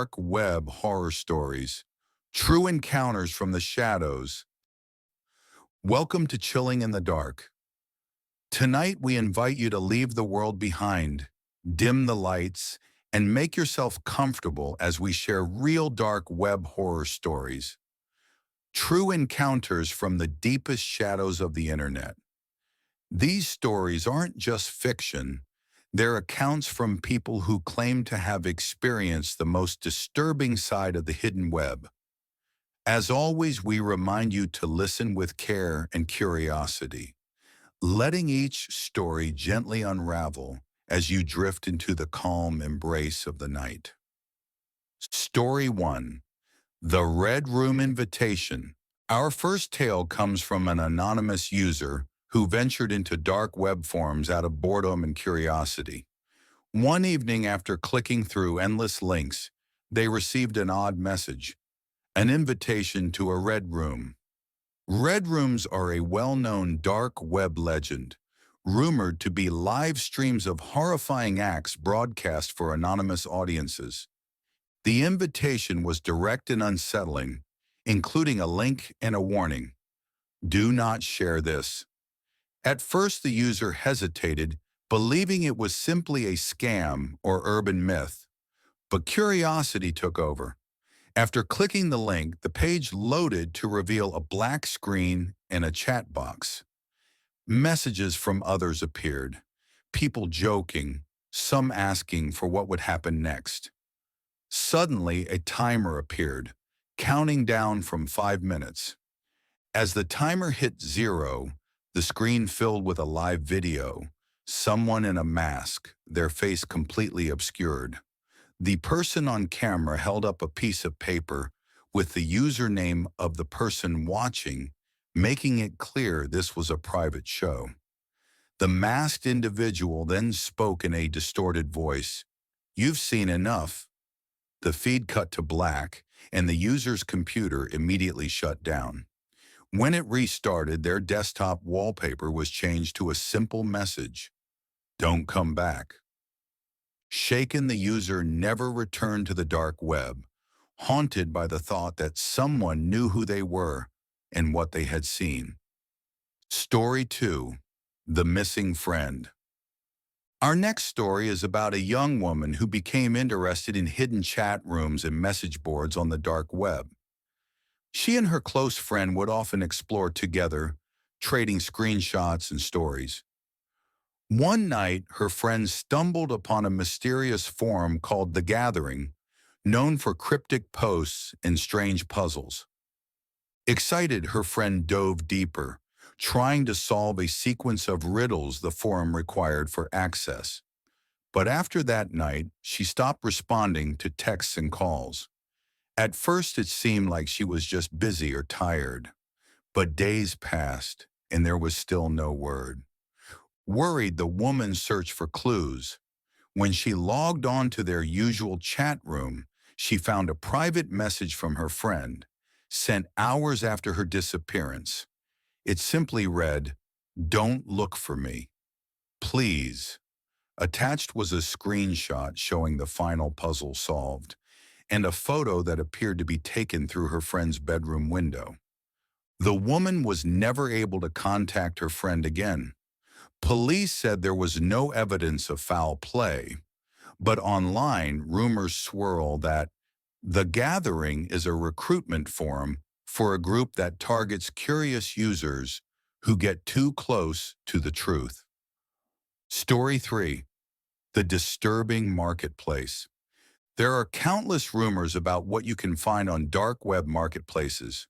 dark web horror stories, true encounters from the shadows. Welcome to Chilling in the Dark. Tonight we invite you to leave the world behind, dim the lights, and make yourself comfortable as we share real dark web horror stories. True encounters from the deepest shadows of the internet. These stories aren't just fiction, they're accounts from people who claim to have experienced the most disturbing side of the hidden web. As always, we remind you to listen with care and curiosity, letting each story gently unravel as you drift into the calm embrace of the night. Story 1. The Red Room Invitation. Our first tale comes from an anonymous user who ventured into dark web forums out of boredom and curiosity. One evening, after clicking through endless links, they received an odd message, an invitation to a red room. Red rooms are a well-known dark web legend, rumored to be live streams of horrifying acts broadcast for anonymous audiences. The invitation was direct and unsettling, including a link and a warning. Do not share this. At first, the user hesitated, believing it was simply a scam or urban myth. But curiosity took over. After clicking the link, the page loaded to reveal a black screen and a chat box. Messages from others appeared, people joking, some asking for what would happen next. Suddenly, a timer appeared, counting down from 5 minutes. As the timer hit 0, the screen filled with a live video, someone in a mask, their face completely obscured. The person on camera held up a piece of paper with the username of the person watching, making it clear this was a private show. The masked individual then spoke in a distorted voice. "You've seen enough." The feed cut to black, and the user's computer immediately shut down. When it restarted, their desktop wallpaper was changed to a simple message: "Don't come back." Shaken, the user never returned to the dark web, haunted by the thought that someone knew who they were and what they had seen. Story 2. The Missing Friend. Our next story is about a young woman who became interested in hidden chat rooms and message boards on the dark web. She and her close friend would often explore together, trading screenshots and stories. One night, her friend stumbled upon a mysterious forum called The Gathering, known for cryptic posts and strange puzzles. Excited, her friend dove deeper, trying to solve a sequence of riddles the forum required for access. But after that night, she stopped responding to texts and calls. At first, it seemed like she was just busy or tired. But days passed, and there was still no word. Worried, the woman searched for clues. When she logged on to their usual chat room, she found a private message from her friend, sent hours after her disappearance. It simply read, "Don't look for me. Please." Attached was a screenshot showing the final puzzle solved, and a photo that appeared to be taken through her friend's bedroom window. The woman was never able to contact her friend again. Police said there was no evidence of foul play, but online rumors swirl that The Gathering is a recruitment forum for a group that targets curious users who get too close to the truth. Story 3. The Disturbing Marketplace. There are countless rumors about what you can find on dark web marketplaces.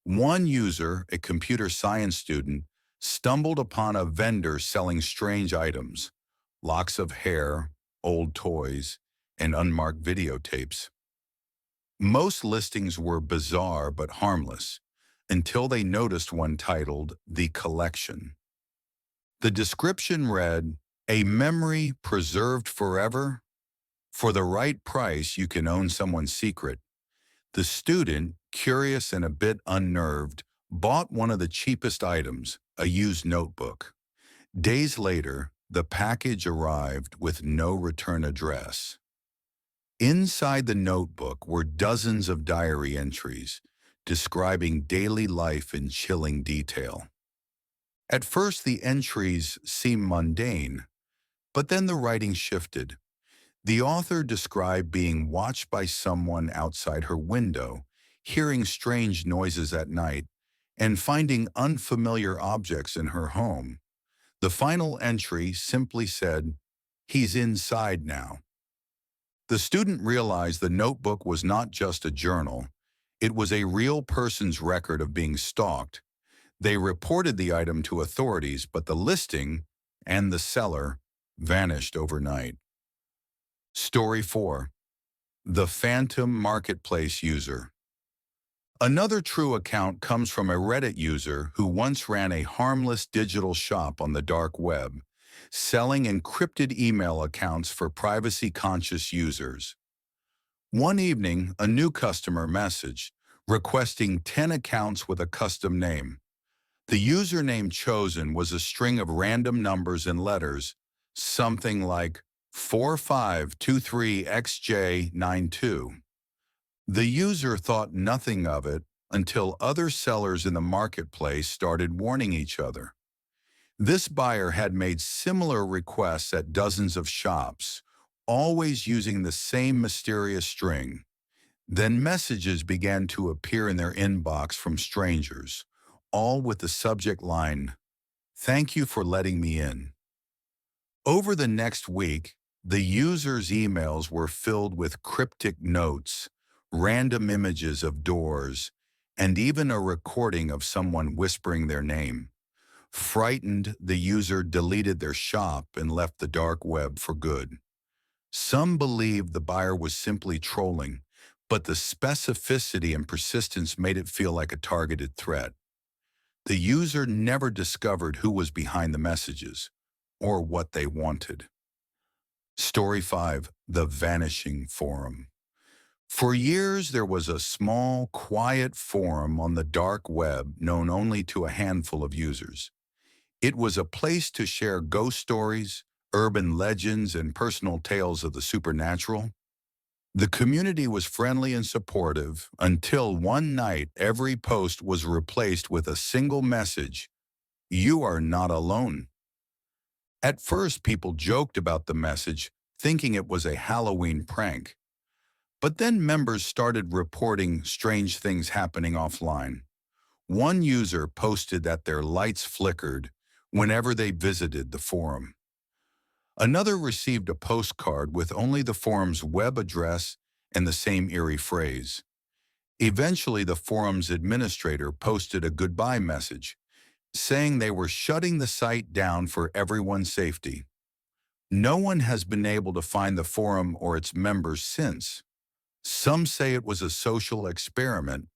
One user, a computer science student, stumbled upon a vendor selling strange items, locks of hair, old toys, and unmarked videotapes. Most listings were bizarre but harmless, until they noticed one titled The Collection. The description read, "A memory preserved forever? For the right price, you can own someone's secret." The student, curious and a bit unnerved, bought one of the cheapest items, a used notebook. Days later, the package arrived with no return address. Inside the notebook were dozens of diary entries describing daily life in chilling detail. At first, the entries seemed mundane, but then the writing shifted. The author described being watched by someone outside her window, hearing strange noises at night, and finding unfamiliar objects in her home. The final entry simply said, "He's inside now." The student realized the notebook was not just a journal. It was a real person's record of being stalked. They reported the item to authorities, but the listing and the seller vanished overnight. Story 4. The Phantom Marketplace User. Another true account comes from a Reddit user who once ran a harmless digital shop on the dark web, selling encrypted email accounts for privacy-conscious users. One evening, a new customer messaged, requesting 10 accounts with a custom name. The username chosen was a string of random numbers and letters, something like 4523XJ92. The user thought nothing of it until other sellers in the marketplace started warning each other. This buyer had made similar requests at dozens of shops, always using the same mysterious string. Then messages began to appear in their inbox from strangers, all with the subject line, "Thank you for letting me in." Over the next week, the user's emails were filled with cryptic notes, random images of doors, and even a recording of someone whispering their name. Frightened, the user deleted their shop and left the dark web for good. Some believed the buyer was simply trolling, but the specificity and persistence made it feel like a targeted threat. The user never discovered who was behind the messages or what they wanted. Story 5. The Vanishing Forum. For years, there was a small, quiet forum on the dark web known only to a handful of users. It was a place to share ghost stories, urban legends, and personal tales of the supernatural. The community was friendly and supportive until one night every post was replaced with a single message, "You are not alone." At first, people joked about the message, thinking it was a Halloween prank. But then members started reporting strange things happening offline. One user posted that their lights flickered whenever they visited the forum. Another received a postcard with only the forum's web address and the same eerie phrase. Eventually, the forum's administrator posted a goodbye message, saying they were shutting the site down for everyone's safety. No one has been able to find the forum or its members since. Some say it was a social experiment.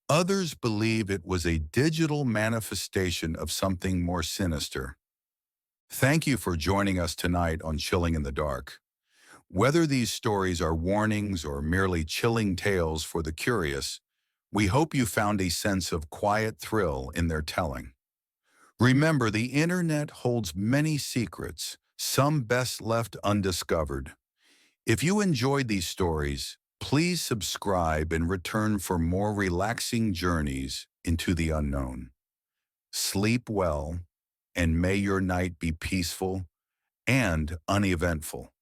Others believe it was a digital manifestation of something more sinister. Thank you for joining us tonight on Chilling in the Dark. Whether these stories are warnings or merely chilling tales for the curious, we hope you found a sense of quiet thrill in their telling. Remember, the internet holds many secrets, some best left undiscovered. If you enjoyed these stories, please subscribe and return for more relaxing journeys into the unknown. Sleep well, and may your night be peaceful and uneventful.